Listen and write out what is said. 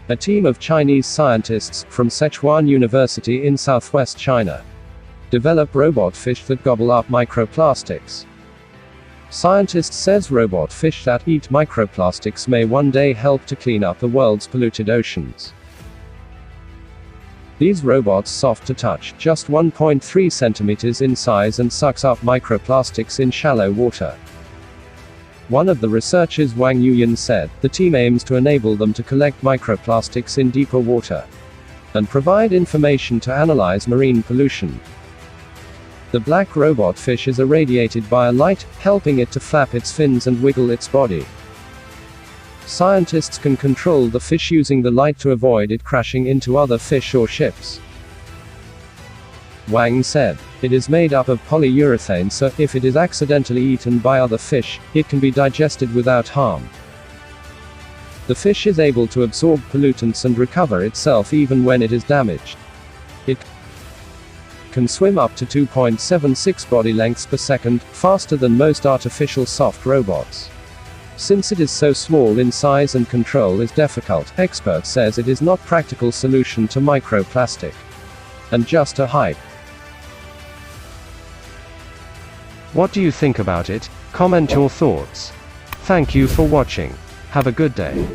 A team of Chinese scientists, from Sichuan University in southwest China, develop robot fish that gobble up microplastics. Scientists says robot fish that eat microplastics may one day help to clean up the world's polluted oceans. These robots soft to touch, just 1.3 centimeters in size, and sucks up microplastics in shallow water. One of the researchers, Wang Yuyan, said, the team aims to enable them to collect microplastics in deeper water and provide information to analyze marine pollution. The black robot fish is irradiated by a light, helping it to flap its fins and wiggle its body. Scientists can control the fish using the light to avoid it crashing into other fish or ships. Wang said, it is made up of polyurethane, so if it is accidentally eaten by other fish, it can be digested without harm. The fish is able to absorb pollutants and recover itself even when it is damaged. It can swim up to 2.76 body lengths per second, faster than most artificial soft robots. Since it is so small in size and control is difficult, expert says it is not practical solution to microplastic. And just a hype. What do you think about it? Comment your thoughts. Thank you for watching. Have a good day.